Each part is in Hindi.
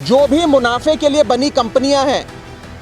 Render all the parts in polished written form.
जो भी मुनाफे के लिए बनी कंपनियां हैं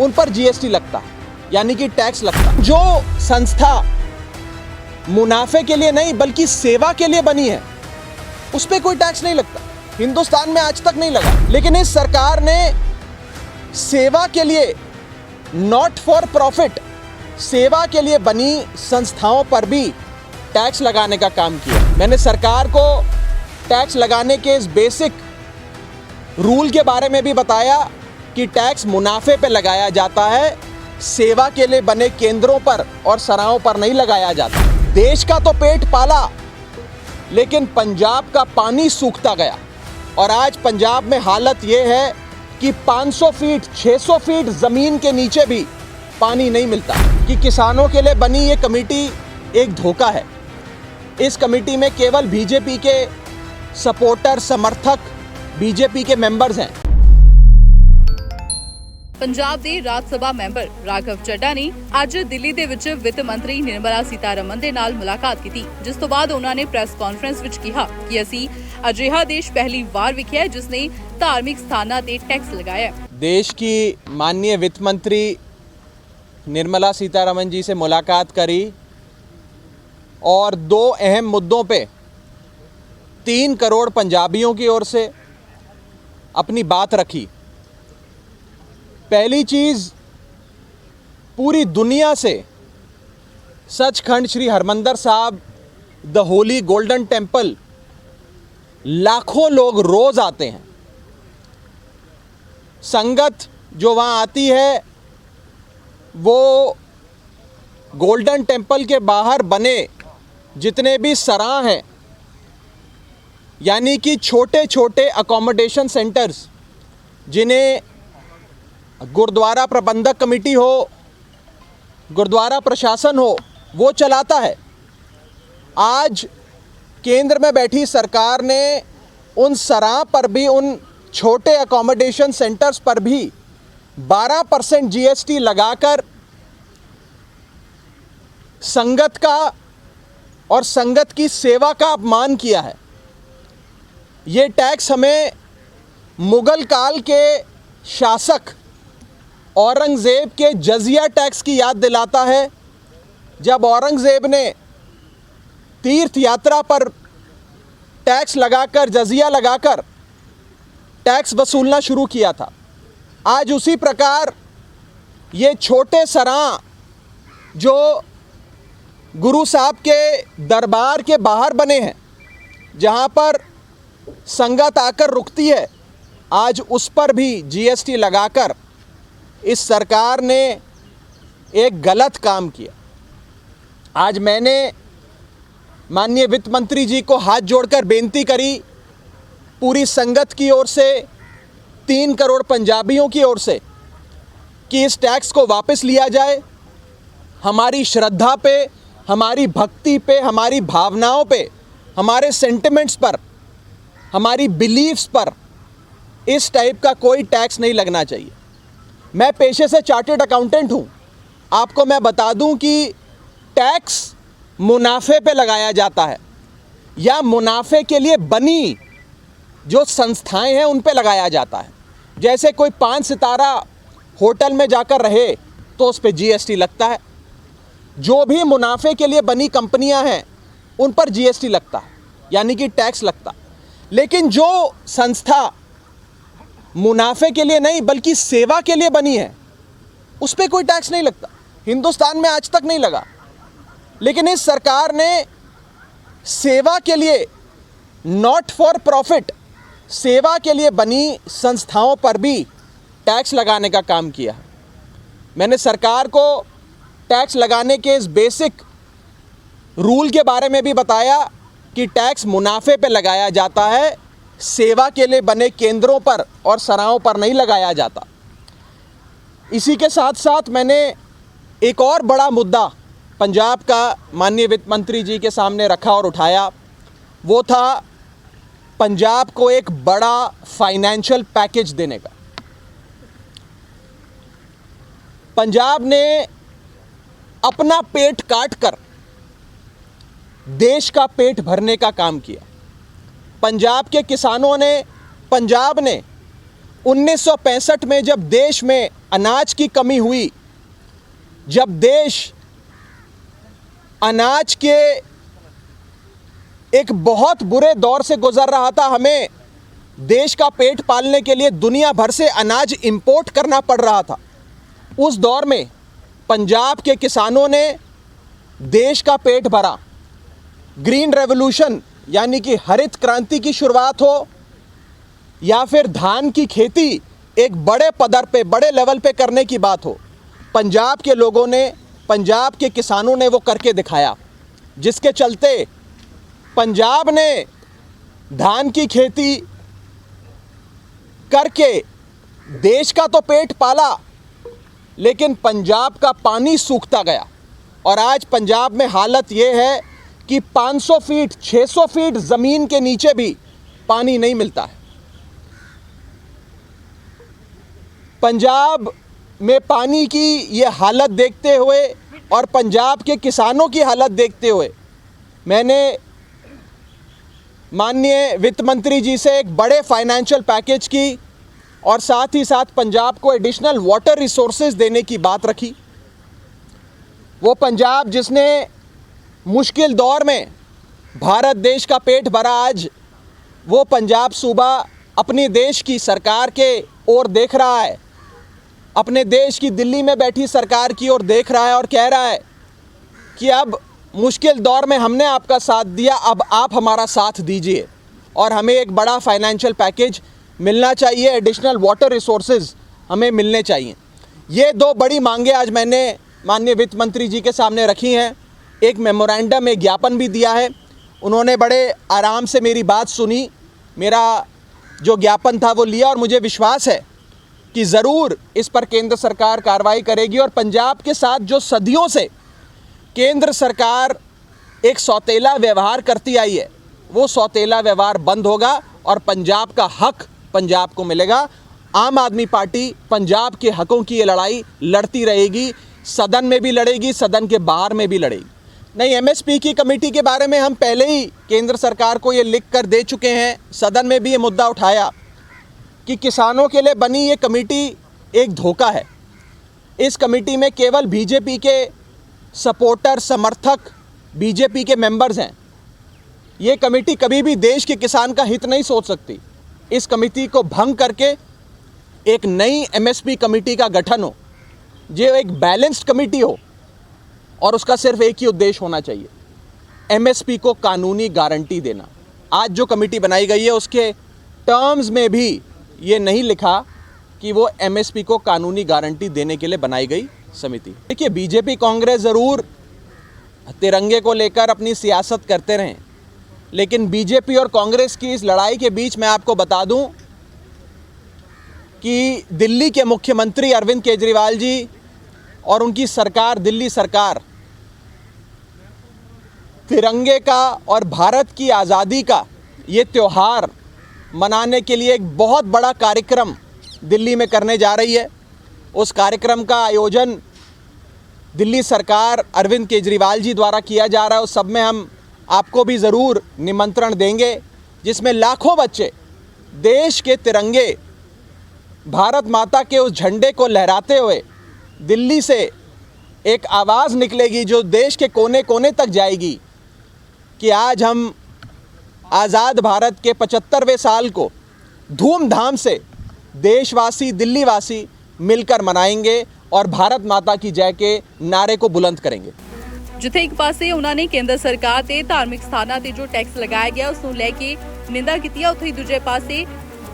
उन पर जीएसटी लगता है, यानी कि टैक्स लगता है। जो संस्था मुनाफे के लिए नहीं बल्कि सेवा के लिए बनी है उस पर कोई टैक्स नहीं लगता। हिंदुस्तान में आज तक नहीं लगा, लेकिन इस सरकार ने सेवा के लिए, नॉट फॉर प्रॉफिट, सेवा के लिए बनी संस्थाओं पर भी टैक्स लगाने का काम किया। मैंने सरकार को टैक्स लगाने के इस बेसिक रूल के बारे में भी बताया कि टैक्स मुनाफे पे लगाया जाता है, सेवा के लिए बने केंद्रों पर और सराहों पर नहीं लगाया जाता। देश का तो पेट पाला, लेकिन पंजाब का पानी सूखता गया और आज पंजाब में हालत यह है कि 500 फीट 600 फीट ज़मीन के नीचे भी पानी नहीं मिलता। कि किसानों के लिए बनी ये कमेटी एक धोखा है। इस कमेटी में केवल बीजेपी के सपोर्टर, समर्थक, बीजेपी के मेंबर्स हैं। पंजाब ਦੇ ਰਾਜ ਸਭਾ ਮੈਂਬਰ ਰਾਘਵ ਚੱਡਾ ਨੇ ਅੱਜ ਦਿੱਲੀ ਦੇ ਵਿੱਚ ਵਿੱਤ ਮੰਤਰੀ ਨਿਰਮਲਾ ਸੀਤਾਰਮਨ ਦੇ ਨਾਲ ਮੁਲਾਕਾਤ ਕੀਤੀ, ਜਿਸ ਤੋਂ ਬਾਅਦ ਉਹਨਾਂ ਨੇ ਪ੍ਰੈਸ ਕਾਨਫਰੰਸ ਵਿੱਚ ਕਿਹਾ ਕਿ ਅਸੀਂ ਅਜਿਹਾ ਦੇਸ਼ ਪਹਿਲੀ ਵਾਰ ਵੇਖਿਆ ਹੈ ਜਿਸ ਨੇ ਧਾਰਮਿਕ ਸਥਾਨਾਂ ਤੇ ਟੈਕਸ लगाया है। देश की माननीय वित्त मंत्री निर्मला सीतारमन जी से मुलाकात करी और दो अहम मुद्दों पे 3 करोड़ पंजाबियों की ओर से अपनी बात रखी। पहली चीज़, पूरी दुनिया से सचखंड श्री हरमंदिर साहब, द होली गोल्डन टेम्पल, लाखों लोग रोज़ आते हैं। संगत जो वहाँ आती है वो गोल्डन टेम्पल के बाहर बने जितने भी सराह हैं, यानी कि छोटे छोटे अकोमोडेशन सेंटर्स, जिन्हें गुरुद्वारा प्रबंधक कमेटी हो, गुरुद्वारा प्रशासन हो, वो चलाता है। आज केंद्र में बैठी सरकार ने उन सराह पर भी, उन छोटे अकोमोडेशन सेंटर्स पर भी 12% जीएसटी लगाकर संगत का और संगत की सेवा का अपमान किया है। ये टैक्स हमें मुगल काल के शासक औरंगज़ेब के जजिया टैक्स की याद दिलाता है, जब औरंगज़ेब ने तीर्थ यात्रा पर टैक्स लगाकर, जजिया लगाकर टैक्स वसूलना शुरू किया था। आज उसी प्रकार ये छोटे सराह जो गुरु साहब के दरबार के बाहर बने हैं, जहाँ पर संगत आकर रुकती है, आज उस पर भी जीएसटी लगाकर इस सरकार ने एक गलत काम किया। आज मैंने माननीय वित्त मंत्री जी को हाथ जोड़कर बेनती करी, पूरी संगत की ओर से, 3 करोड़ पंजाबियों की ओर से, कि इस टैक्स को वापस लिया जाए। हमारी श्रद्धा पे, हमारी भक्ति पे, हमारी भावनाओं पे, हमारे सेंटिमेंट्स पर, हमारी बिलीव्स पर इस टाइप का कोई टैक्स नहीं लगना चाहिए। मैं पेशे से चार्टर्ड अकाउंटेंट हूँ। आपको मैं बता दूँ कि टैक्स मुनाफे पे लगाया जाता है या मुनाफे के लिए बनी जो संस्थाएं हैं उन पे लगाया जाता है। जैसे कोई 5 सितारा होटल में जाकर रहे तो उस पे जीएसटी लगता है। जो भी मुनाफे के लिए बनी कंपनियां हैं उन पर जीएसटी लगता है, यानी कि टैक्स लगता। लेकिन जो संस्था मुनाफे के लिए नहीं बल्कि सेवा के लिए बनी है उस पर कोई टैक्स नहीं लगता। हिंदुस्तान में आज तक नहीं लगा, लेकिन इस सरकार ने सेवा के लिए, नॉट फॉर प्रॉफिट, सेवा के लिए बनी संस्थाओं पर भी टैक्स लगाने का काम किया है। मैंने सरकार को टैक्स लगाने के इस बेसिक रूल के बारे में भी बताया कि टैक्स मुनाफे पे लगाया जाता है, सेवा के लिए बने केंद्रों पर और सराहों पर नहीं लगाया जाता। इसी के साथ साथ मैंने एक और बड़ा मुद्दा पंजाब का माननीय वित्त मंत्री जी के सामने रखा और उठाया। वो था पंजाब को एक बड़ा फाइनेंशियल पैकेज देने का। पंजाब ने अपना पेट काट कर देश का पेट भरने का काम किया। पंजाब के किसानों ने, पंजाब ने 1965 में जब देश में अनाज की कमी हुई, जब देश अनाज के एक बहुत बुरे दौर से गुजर रहा था, हमें देश का पेट पालने के लिए दुनिया भर से अनाज इंपोर्ट करना पड़ रहा था। उस दौर में पंजाब के किसानों ने देश का पेट भरा। ग्रीन रेवोल्यूशन यानी कि हरित क्रांति की शुरुआत हो या फिर धान की खेती एक बड़े पद्धर पे, बड़े लेवल पे करने की बात हो, पंजाब के लोगों ने, पंजाब के किसानों ने वो करके दिखाया, जिसके चलते पंजाब ने धान की खेती करके देश का तो पेट पाला, लेकिन पंजाब का पानी सूखता गया। और आज पंजाब में हालत ये है कि 500 फीट 600 फीट ज़मीन के नीचे भी पानी नहीं मिलता है। पंजाब में पानी की ये हालत देखते हुए और पंजाब के किसानों की हालत देखते हुए मैंने माननीय वित्त मंत्री जी से एक बड़े फाइनेंशियल पैकेज की और साथ ही साथ पंजाब को एडिशनल वाटर रिसोर्सेज देने की बात रखी। वो पंजाब जिसने मुश्किल दौर में भारत देश का पेट भरा, आज वो पंजाब सूबा अपने देश की सरकार के ओर देख रहा है, अपने देश की दिल्ली में बैठी सरकार की ओर देख रहा है और कह रहा है कि अब मुश्किल दौर में हमने आपका साथ दिया, अब आप हमारा साथ दीजिए और हमें एक बड़ा फाइनेंशियल पैकेज मिलना चाहिए, एडिशनल वाटर रिसोर्सेज हमें मिलने चाहिए। ये दो बड़ी मांगें आज मैंने माननीय वित्त मंत्री जी के सामने रखी हैं। एक मेमोरेंडम, एक ज्ञापन भी दिया है। उन्होंने बड़े आराम से मेरी बात सुनी, मेरा जो ज्ञापन था वो लिया और मुझे विश्वास है कि ज़रूर इस पर केंद्र सरकार कार्रवाई करेगी और पंजाब के साथ जो सदियों से केंद्र सरकार एक सौतेला व्यवहार करती आई है, वो सौतेला व्यवहार बंद होगा और पंजाब का हक पंजाब को मिलेगा। आम आदमी पार्टी पंजाब के हकों की ये लड़ाई लड़ती रहेगी, सदन में भी लड़ेगी, सदन के बाहर में भी लड़ेगी। नहीं, एमएसपी की कमेटी के बारे में हम पहले ही केंद्र सरकार को ये लिख कर दे चुके हैं, सदन में भी ये मुद्दा उठाया कि किसानों के लिए बनी ये कमेटी एक धोखा है। इस कमेटी में केवल बीजेपी के सपोर्टर, समर्थक, बीजेपी के मेंबर्स हैं। ये कमेटी कभी भी देश के किसान का हित नहीं सोच सकती। इस कमेटी को भंग करके एक नई एमएसपी कमेटी का गठन हो, जो एक बैलेंस्ड कमेटी हो और उसका सिर्फ एक ही उद्देश्य होना चाहिए, एमएसपी को कानूनी गारंटी देना। आज जो कमेटी बनाई गई है उसके टर्म्स में भी ये नहीं लिखा कि वो एमएसपी को कानूनी गारंटी देने के लिए बनाई गई समिति। देखिए, बीजेपी कांग्रेस ज़रूर तिरंगे को लेकर अपनी सियासत करते रहें, लेकिन बीजेपी और कांग्रेस की इस लड़ाई के बीच मैं आपको बता दूं कि दिल्ली के मुख्यमंत्री अरविंद केजरीवाल जी और उनकी सरकार, दिल्ली सरकार, तिरंगे का और भारत की आज़ादी का ये त्यौहार मनाने के लिए एक बहुत बड़ा कार्यक्रम दिल्ली में करने जा रही है। उस कार्यक्रम का आयोजन दिल्ली सरकार अरविंद केजरीवाल जी द्वारा किया जा रहा है। उस सब में हम आपको भी ज़रूर निमंत्रण देंगे, जिसमें लाखों बच्चे देश के तिरंगे, भारत माता के उस झंडे को लहराते हुए दिल्ली से एक आवाज़ निकलेगी जो देश के कोने कोने तक जाएगी कि आज हम आज़ाद भारत के 75वें साल को धूमधाम से देशवासी, दिल्लीवासी मिलकर मनाएंगे और भारत माता की जय के नारे को बुलंद करेंगे। ਜਿੱਥੇ ਇੱਕ ਪਾਸੇ ਉਹਨਾਂ ਨੇ ਕੇਂਦਰ ਸਰਕਾਰ ਤੇ ਧਾਰਮਿਕ ਸਥਾਨਾਂ ਤੇ ਜੋ ਟੈਕਸ ਲਗਾਇਆ ਗਿਆ ਉਸ ਨੂੰ ਲੈ ਕੇ ਨਿੰਦਾ ਕੀਤੀ ਹੈ, ਉੱਥੇ ਹੀ ਦੂਜੇ ਪਾਸੇ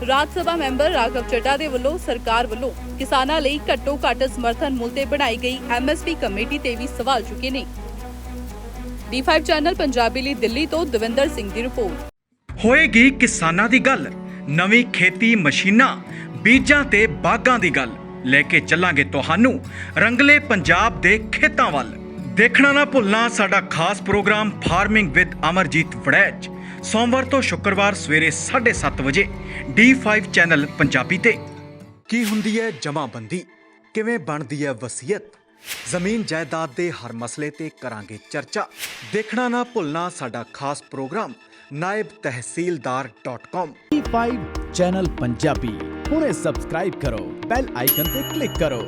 ਰਾਜ ਸਭਾ ਮੈਂਬਰ ਰਾਘਵ ਚੱਡਾ ਦੇ ਵੱਲੋਂ ਸਰਕਾਰ ਵੱਲੋਂ ਕਿਸਾਨਾਂ ਲਈ ਘੱਟੋ ਘੱਟ ਸਮਰਥਨ ਮੁੱਲ ਤੇ ਬਣਾਈ ਗਈ ਐਮਐਸਪੀ ਕਮੇਟੀ ਤੇ ਵੀ ਸਵਾਲ ਚੁੱਕੇ ਨੇ। D5 ਚੈਨਲ ਪੰਜਾਬੀ ਲਈ ਦਿੱਲੀ ਤੋਂ ਦਵਿੰਦਰ ਸਿੰਘ ਦੀ ਰਿਪੋਰਟ। ਹੋਏਗੀ ਕਿਸਾਨਾਂ ਦੀ ਗੱਲ, ਨਵੀਂ ਖੇਤੀ ਮਸ਼ੀਨਾਂ, ਬੀਜਾਂ ਤੇ ਬਾਗਾਂ ਦੀ ਗੱਲ ਲੈ ਕੇ ਚੱਲਾਂਗੇ ਤੁਹਾਨੂੰ ਰੰਗਲੇ ਪੰਜਾਬ ਦੇ ਖੇਤਾਂ ਵੱਲ। ਦੇਖਣਾ ਨਾ ਭੁੱਲਣਾ ਸਾਡਾ ਖਾਸ programme farming with Amarjit Waraich, ਸੋਮਵਾਰ ਤੋਂ ਸ਼ੁੱਕਰਵਾਰ ਸਵੇਰੇ 7:30 ਵਜੇ D5 ਚੈਨਲ ਪੰਜਾਬੀ ਤੇ। ਕੀ ਹੁੰਦੀ ਹੈ ਜਮਾਬੰਦੀ, ਕਿਵੇਂ ਬਣਦੀ ਹੈ ਵਸੀਅਤ, ਜ਼ਮੀਨ ਜਾਇਦਾਦ ਦੇ ਹਰ ਮਸਲੇ ਤੇ ਕਰਾਂਗੇ ਚਰਚਾ। ਦੇਖਣਾ ਨਾ ਭੁੱਲਣਾ ਸਾਡਾ ਖਾਸ programme naibtehsildar.com। D5 channel Punjabi. ਹੁਣੇ ਸਬਸਕ੍ਰਾਈਬ ਕਰੋ ਬੈਲ ਆਈਕਨ ਤੇ ਕਲਿੱਕ ਕਰੋ